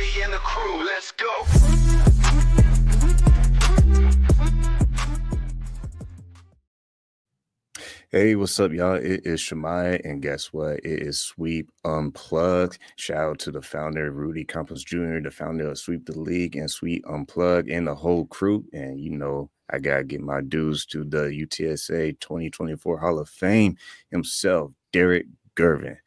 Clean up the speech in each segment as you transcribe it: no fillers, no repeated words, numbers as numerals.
Rudy and the crew. Let's go. Hey, what's up, y'all? It is Shemai, and guess what? It is Sweep Unplugged. Shout out to the founder, Rudy Campos Jr., the founder of Sweep the League and Sweep Unplugged, and the whole crew. And you know, I gotta get my dues to the UTSA 2024 Hall of Fame himself, Derek Gervin.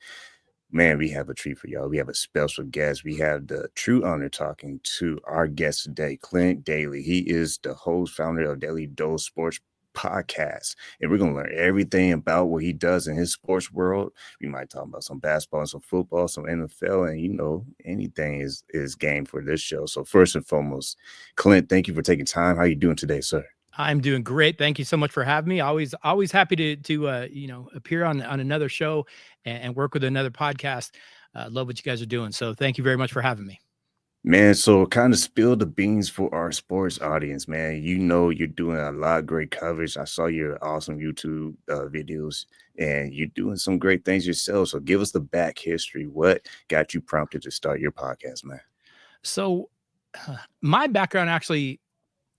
Man, we have a treat for y'all. We have a special guest. We have the true honor talking to our guest today, Clint Daly. He is the host, founder of Daly Dose Sports Podcast, and we're gonna learn everything about what he does in his sports world. We might talk about some basketball, some football, some NFL, and you know, anything is game for this show. So first and foremost, Clint, thank you for taking time. How you doing today, sir? I'm doing great. Thank you so much for having me. Always happy to appear on another show and work with another podcast. Love what you guys are doing. So thank you very much for having me. Man, so kind of spill the beans for our sports audience, man. You know, you're doing a lot of great coverage. I saw your awesome YouTube videos, and you're doing some great things yourself. So give us the back history. What got you prompted to start your podcast, man? So my background actually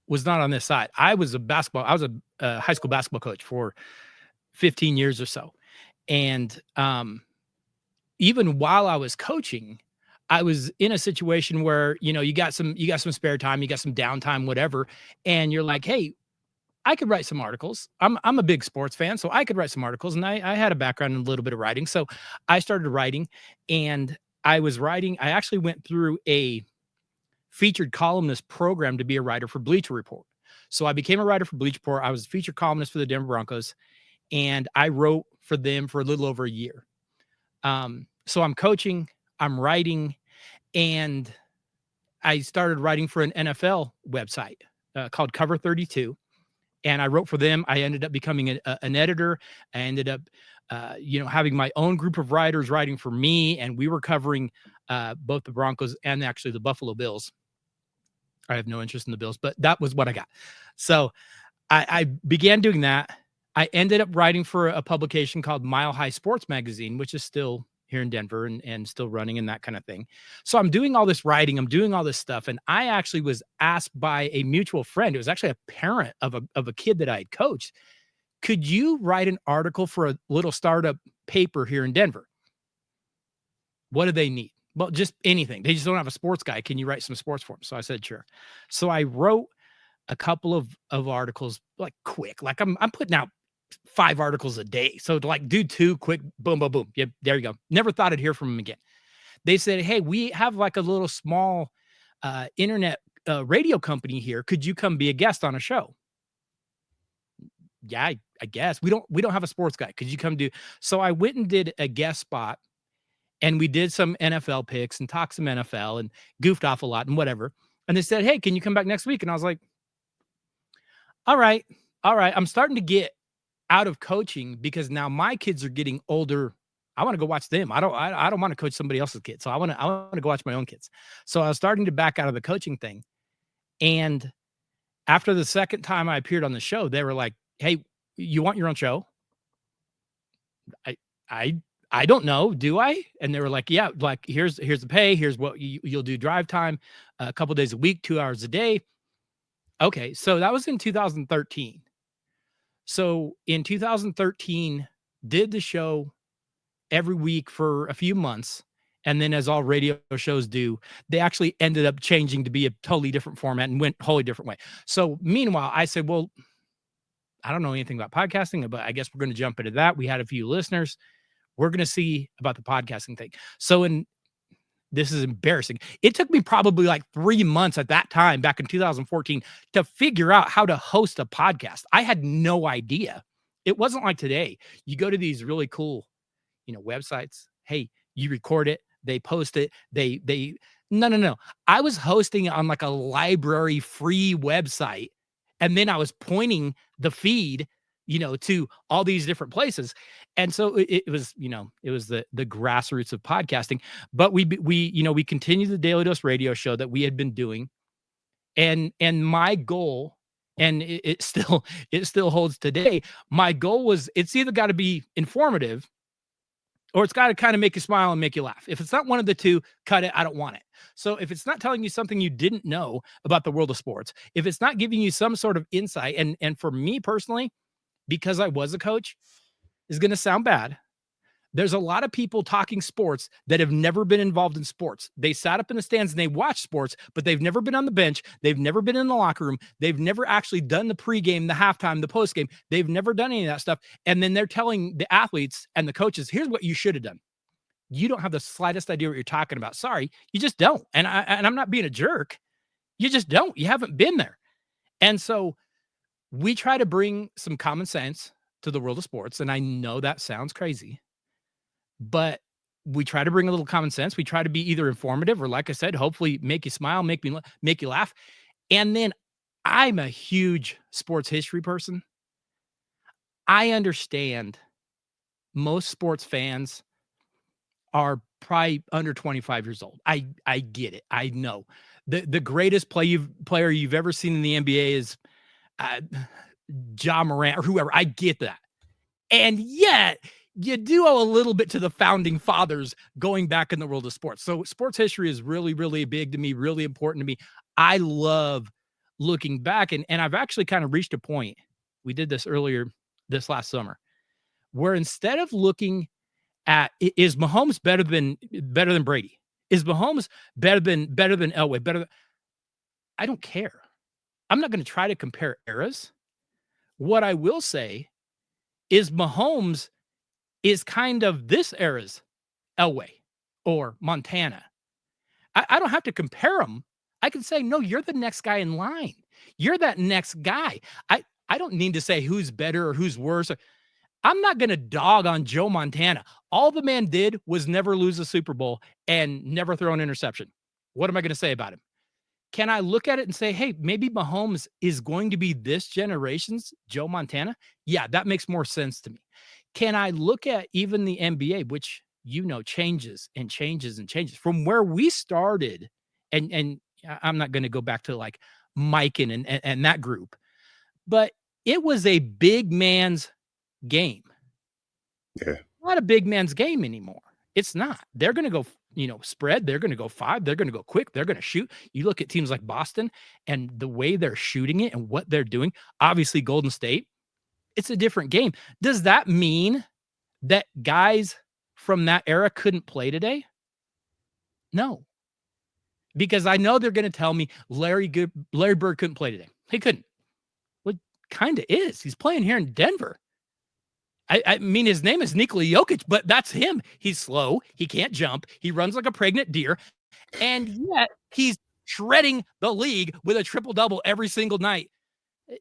was not on this side. I was a high school basketball coach for 15 years or so. And even while I was coaching, I was in a situation where, you know, you got some spare time, you got some downtime, whatever. And you're like, hey, I could write some articles. I'm a big sports fan, so I could write some articles. And I had a background in a little bit of writing. So I started writing, and I actually went through a featured columnist program to be a writer for Bleacher Report. So I became a writer for Bleacher Report. I was a featured columnist for the Denver Broncos, and I wrote for them for a little over a year. So I'm coaching, I'm writing, and I started writing for an NFL website called Cover 32. And I wrote for them. I ended up becoming an editor. I ended up, having my own group of writers writing for me. And we were covering both the Broncos and actually the Buffalo Bills. I have no interest in the Bills, but that was what I got. So I began doing that. I ended up writing for a publication called Mile High Sports Magazine, which is still here in Denver and still running and that kind of thing. So I'm doing all this writing, I'm doing all this stuff. And I actually was asked by a mutual friend. It was actually a parent of a kid that I had coached. Could you write an article for a little startup paper here in Denver? What do they need? Well, just anything. They just don't have a sports guy. Can you write some sports for them? So I said, sure. So I wrote a couple of articles, like quick, like I'm putting out 5 articles a day. So to like do 2 quick, boom, boom, boom. Yep, there you go. Never thought I'd hear from him again. They said, hey, we have like a little small internet radio company here. Could you come be a guest on a show? Yeah, I guess. We don't have a sports guy. Could you come do? So I went and did a guest spot, and we did some NFL picks and talked some NFL and goofed off a lot and whatever. And they said, hey, can you come back next week? And I was like, all right. I'm starting to get out of coaching because now my kids are getting older. I want to go watch them. I don't want to coach somebody else's kids. So I want to go watch my own kids. So I was starting to back out of the coaching thing. And after the second time I appeared on the show, they were like, hey, you want your own show? I don't know. Do I? And they were like, yeah, like here's the pay. Here's what you'll do drive time, a couple days a week, 2 hours a day. Okay. So that was in 2013. So in 2013, did the show every week for a few months. And then as all radio shows do, they actually ended up changing to be a totally different format and went a wholly different way. So meanwhile, I said, well, I don't know anything about podcasting, but I guess we're going to jump into that. We had a few listeners. We're going to see about the podcasting thing. So this is embarrassing. It took me probably like 3 months at that time, back in 2014, to figure out how to host a podcast. I had no idea. It wasn't like today. You go to these really cool, websites. Hey, you record it, they post it. No. I was hosting it on like a library free website. And then I was pointing the feed, to all these different places. And so it was the grassroots of podcasting, but we continued the Daly Dose radio show that we had been doing. And my goal, and it still holds today. My goal was, it's either got to be informative or it's got to kind of make you smile and make you laugh. If it's not one of the two, cut it. I don't want it. So if it's not telling you something you didn't know about the world of sports, if it's not giving you some sort of insight, and for me personally, because I was a coach, is going to sound bad. There's a lot of people talking sports that have never been involved in sports. They sat up in the stands and they watch sports, but they've never been on the bench. They've never been in the locker room. They've never actually done the pregame, the halftime, the postgame. They've never done any of that stuff. And then they're telling the athletes and the coaches, here's what you should have done. You don't have the slightest idea what you're talking about. Sorry, you just don't. And I'm not being a jerk. You just don't. You haven't been there. And so we try to bring some common sense to the world of sports. And I know that sounds crazy, but we try to bring a little common sense. We try to be either informative or, like I said, hopefully make you smile, make you laugh. And then I'm a huge sports history person. I understand most sports fans are probably under 25 years old. I get it. I know the greatest player you've ever seen in the NBA is Ja Morant or whoever. I get that. And yet you do owe a little bit to the founding fathers going back in the world of sports. So sports history is really, really big to me, really important to me. I love looking back. And I've actually kind of reached a point. We did this earlier this last summer, where instead of looking at, is Mahomes better than Brady? Is Mahomes better than Elway? I don't care. I'm not going to try to compare eras. What I will say is Mahomes is kind of this era's Elway or Montana. I don't have to compare them. I can say, no, you're the next guy in line. You're that next guy. I don't need to say who's better or who's worse. I'm not going to dog on Joe Montana. All the man did was never lose a Super Bowl and never throw an interception. What am I going to say about him? Can I look at it and say, hey, maybe Mahomes is going to be this generation's Joe Montana? Yeah, that makes more sense to me. Can I look at even the NBA, which, changes and changes and changes from where we started? And I'm not going to go back to like Mike and that group, but it was a big man's game. Yeah. Not a big man's game anymore. It's not. They're going to go, spread. They're going to go 5. They're going to go quick. They're going to shoot. You look at teams like Boston and the way they're shooting it and what they're doing. Obviously, Golden State, it's a different game. Does that mean that guys from that era couldn't play today? No. Because I know they're going to tell me Larry Bird couldn't play today. He couldn't. Well, kind of is. He's playing here in Denver. I mean, his name is Nikola Jokic, but that's him. He's slow. He can't jump. He runs like a pregnant deer. And yet he's shredding the league with a triple-double every single night.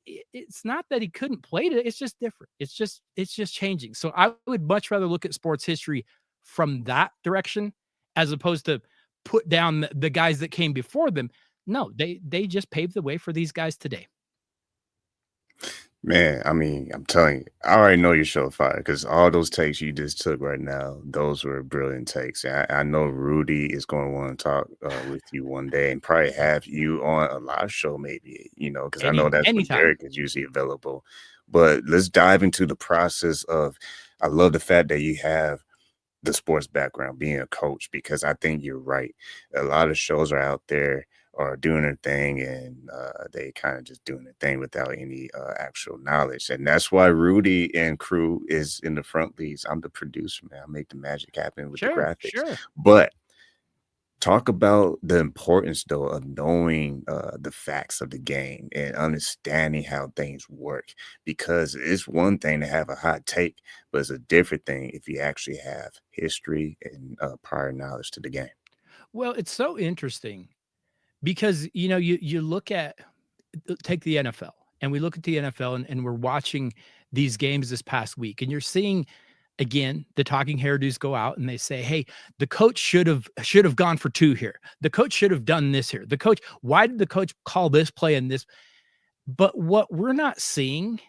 It's not that he couldn't play it. It's just different. It's just changing. So I would much rather look at sports history from that direction as opposed to put down the guys that came before them. No, they just paved the way for these guys today. Man, I mean, I'm telling you, I already know you're show fire because all those takes you just took right now, those were brilliant takes. And I know Rudy is going to want to talk with you one day and probably have you on a live show maybe, because I know that's when Derek is usually available. But let's dive into the process of, I love the fact that you have the sports background, being a coach, because I think you're right. A lot of shows are out there or doing their thing, and they kind of just doing their thing without any actual knowledge. And that's why Rudy and crew is in the front leads. I'm the producer, man. I make the magic happen with the graphics. Sure. But talk about the importance, though, of knowing the facts of the game and understanding how things work, because it's one thing to have a hot take, but it's a different thing if you actually have history and prior knowledge to the game. Well, it's so interesting. Because, you look at, take the NFL, and we look at the NFL and we're watching these games this past week, and you're seeing, again, the talking hairdos go out and they say, hey, the coach should have gone for 2 here. The coach should have done this here. Why did the coach call this play and this? But what we're not seeing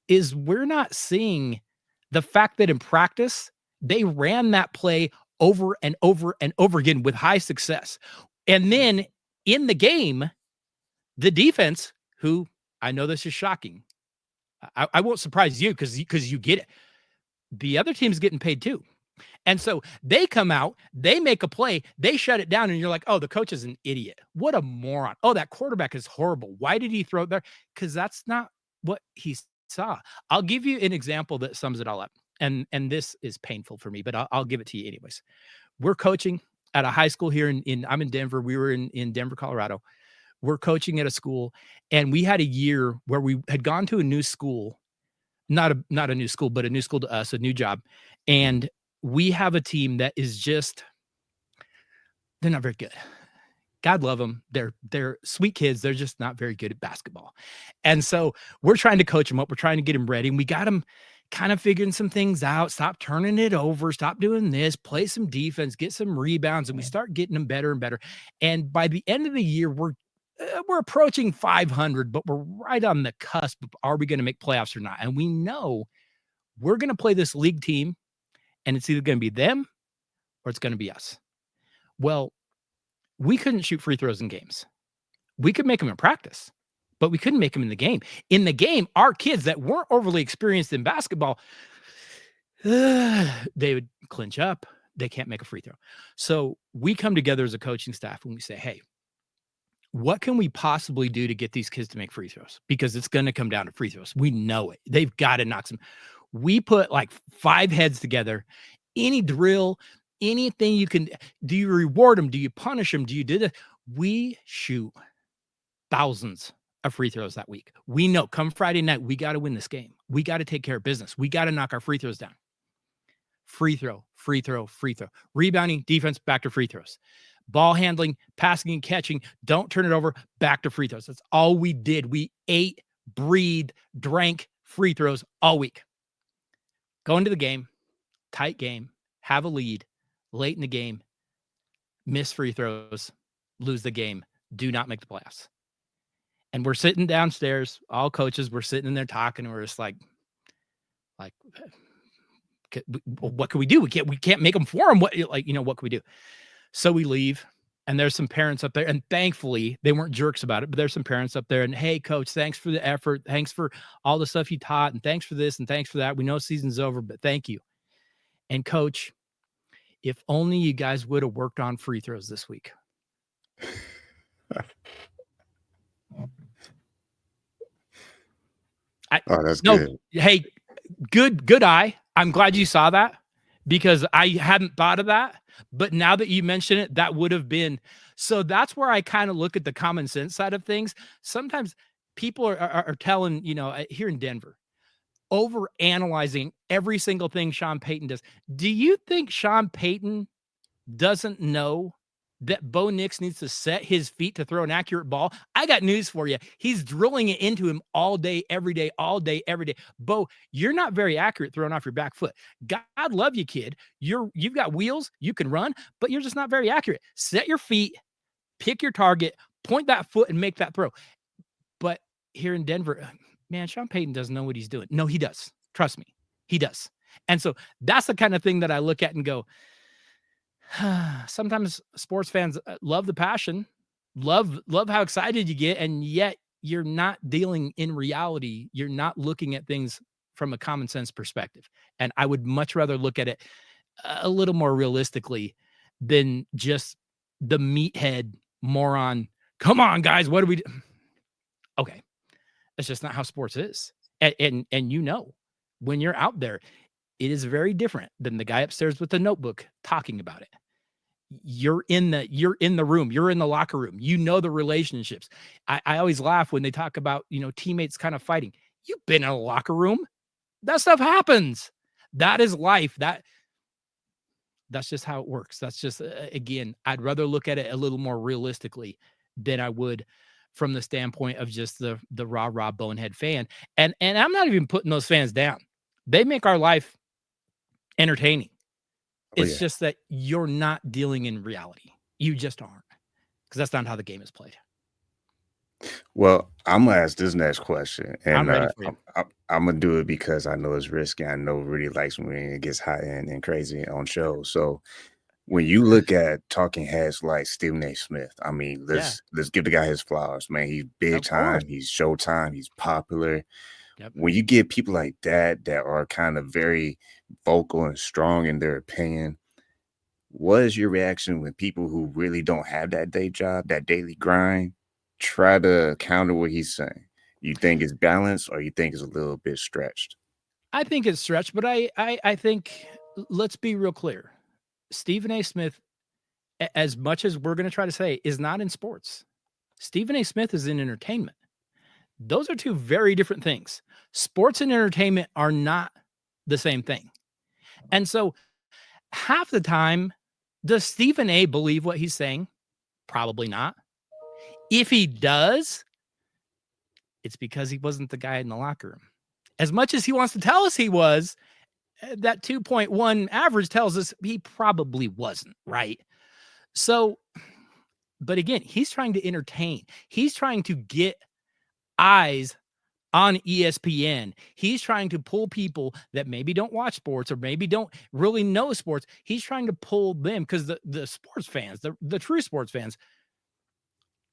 is the fact that in practice, they ran that play over and over and over again with high success. And then in the game, the defense, who I know this is shocking, I won't surprise you because you get it. The other team's getting paid too. And so they come out, they make a play, they shut it down, and you're like, oh, the coach is an idiot. What a moron. Oh, that quarterback is horrible. Why did he throw it there? Because that's not what he saw. I'll give you an example that sums it all up. And this is painful for me, but I'll give it to you anyways. We're coaching at a high school here I'm in Denver. We were in Denver, Colorado. We're coaching at a school, and we had a year where we had gone to a new school, not a new school, but a new school to us, a new job. And we have a team that is just, they're not very good. God love them. They're sweet kids. They're just not very good at basketball. And so we're trying to coach them up. We're trying to get them ready. And we got them kind of figuring some things out. Stop turning it over. Stop doing this. Play some defense. Get some rebounds. And we start getting them better and better. And by the end of the year, we're approaching 500, but we're right on the cusp of, are we going to make playoffs or not? And we know we're going to play this league team, and it's either going to be them or it's going to be us. Well, we couldn't shoot free throws in games. We could make them in practice, but we couldn't make them in the game. In the game, our kids that weren't overly experienced in basketball, they would clinch up. They can't make a free throw. So we come together as a coaching staff and we say, hey, what can we possibly do to get these kids to make free throws? Because it's going to come down to free throws. We know it. They've got to knock some. We put like 5 heads together, any drill, anything you can. Do you reward them? Do you punish them? Do you do this? We shoot thousands of free throws that week. We know come Friday night, we got to win this game. We got to take care of business. We got to knock our free throws down. Free throw, free throw, free throw. Rebounding, defense, back to free throws. Ball handling, passing and catching, don't turn it over, back to free throws. That's all we did. We ate, breathed, drank free throws all week. Go into the game, tight game, have a lead, late in the game, miss free throws, lose the game, do not make the playoffs. And we're sitting downstairs, all coaches, we're sitting in there talking, and we're just like, what can we do? We can't make them for them. What can we do? So we leave, and there's some parents up there, and thankfully they weren't jerks about it, but there's some parents up there, and hey, coach, thanks for the effort. Thanks for all the stuff you taught, and thanks for this, and thanks for that. We know season's over, but thank you. And coach, if only you guys would have worked on free throws this week. That's good. Hey, good eye. I'm glad you saw that, because I hadn't thought of that. But now that you mention it, that would have been. So that's where I kind of look at the common sense side of things. Sometimes people are telling, here in Denver, over analyzing every single thing Sean Payton does. Do you think Sean Payton doesn't know that Bo Nix needs to set his feet to throw an accurate ball? I got news for you. He's drilling it into him all day, every day, all day, every day. Bo, you're not very accurate throwing off your back foot. God love you, kid. You've got wheels, you can run, but you're just not very accurate. Set your feet, pick your target, point that foot, and make that throw. But here in Denver, man, Sean Payton doesn't know what he's doing. No, he does. Trust me, he does. And so that's the kind of thing that I look at and go, sometimes sports fans love the passion, love how excited you get, and yet you're not dealing in reality. You're not looking at things from a common sense perspective. And I would much rather look at it a little more realistically than just the meathead moron. Come on, guys, what do we do? Okay, that's just not how sports is. And when you're out there, it is very different than the guy upstairs with the notebook talking about it. You're in the room, you're in the locker room, the relationships. I always laugh when they talk about, teammates kind of fighting. You've been in a locker room. That stuff happens. That is life. That's just how it works. That's just, again, I'd rather look at it a little more realistically than I would from the standpoint of just the rah bonehead fan. And I'm not even putting those fans down. They make our life entertaining. It's just that you're not dealing in reality. You just aren't, because that's not how the game is played. Well, I'm gonna ask this next question, and I'm ready for you. I'm gonna do it because I know it's risky. I know Rudy likes when it gets hot and crazy on shows. So when you look at talking heads like Stephen A. Smith, I mean, let's give the guy his flowers, man. He's big time. He's Showtime. He's popular. Yep. When you get people like that are kind of very vocal and strong in their opinion, what is your reaction when people who really don't have that day job, that daily grind, try to counter what he's saying? You think it's balanced, or you think it's a little bit stretched? I think it's stretched, but I think, let's be real clear. Stephen A. Smith, as much as we're going to try to say, is not in sports. Stephen A. Smith is in entertainment. Those are two very different things. Sports and entertainment are not the same thing. And so half the time, does Stephen A. believe what he's saying? Probably not. If he does, it's because he wasn't the guy in the locker room. As much as he wants to tell us he was, that 2.1 average tells us he probably wasn't, right? So, but again, he's trying to entertain. He's trying to get eyes on ESPN. He's trying to pull people that maybe don't watch sports or maybe don't really know sports. He's trying to pull them, because the sports fans, the true sports fans,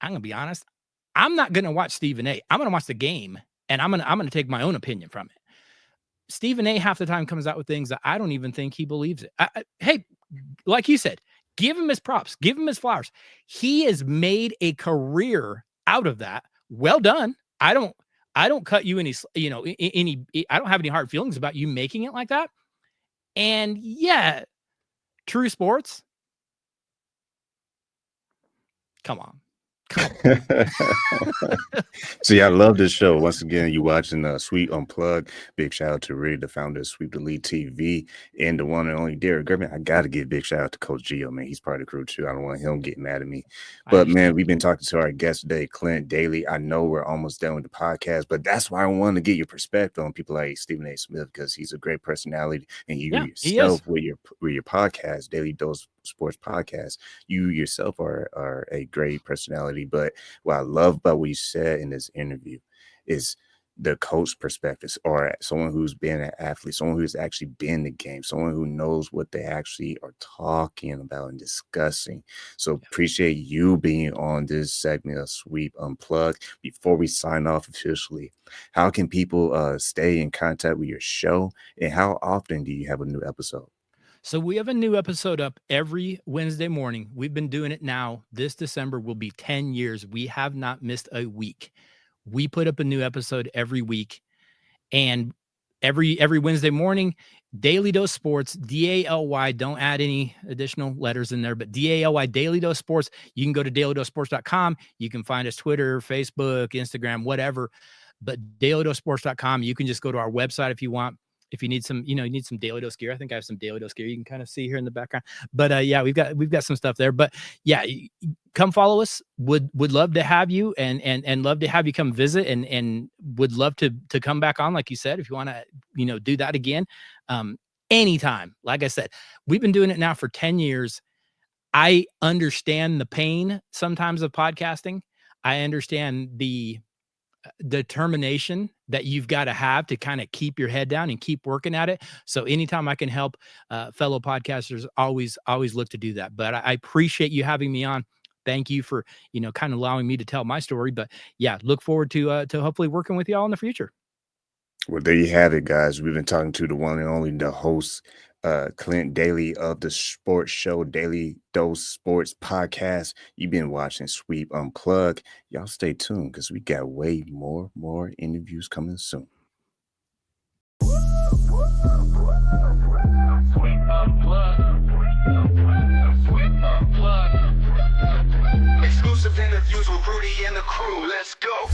I'm going to be honest, I'm not going to watch Stephen A. I'm going to watch the game, and I'm going to take my own opinion from it. Stephen A. half the time comes out with things that I don't even think he believes it. Hey, like you said, give him his props, give him his flowers. He has made a career out of that. Well done. I don't cut you any, I don't have any hard feelings about you making it like that. And yeah, true sports. Come on. See, I love this show. Once again, you watching Sweep Unplugged. Big shout out to Ray, the founder of Sweep the League TV, and the one and only Derek German. I gotta give big shout out to Coach Gio, man. He's part of the crew too. I don't want him getting mad at me. But man, we've been talking to our guest today, Clint Daly. I know we're almost done with the podcast, but that's why I wanted to get your perspective on people like Stephen A. Smith, because he's a great personality, and you yourself with your podcast, Daly Dose Sports Podcast, you yourself are a great personality. But what I love about what you said in this interview is the coach perspective, or someone who's been an athlete, someone who's actually been in the game, someone who knows what they actually are talking about and discussing. So appreciate you being on this segment of Sweep Unplugged. Before we sign off officially, how can people stay in contact with your show, and how often do you have a new episode? So we have a new episode up every Wednesday morning. We've been doing it now. This December will be 10 years. We have not missed a week. We put up a new episode every week, and every Wednesday morning, Daly Dose Sports, DALY, don't add any additional letters in there, but DALY, Daly Dose Sports. You can go to dalydosesports.com. You can find us Twitter, Facebook, Instagram, whatever, but dalydosesports.com. You can just go to our website if you want. If you need some, you need some Daly Dose gear. I think I have some Daly Dose gear. You can kind of see here in the background. But yeah, we've got some stuff there. But yeah, come follow us. Would love to have you, and love to have you come visit, and would love to come back on, like you said, if you want to, do that again, anytime. Like I said, we've been doing it now for 10 years. I understand the pain sometimes of podcasting. I understand the determination that you've got to have to kind of keep your head down and keep working at it. So anytime I can help fellow podcasters, always look to do that. But I appreciate you having me on. Thank you for, kind of allowing me to tell my story. But yeah, look forward to hopefully working with y'all in the future. Well, there you have it, guys. We've been talking to the one and only, the host, Clint Daly of the sports show Daly Dose Sports Podcast. You've been watching Sweep Unplugged. Y'all stay tuned, because we got way more interviews coming soon. Sweep Unplugged. Sweep Unplugged. Exclusive interviews with Rudy and the crew. Let's go.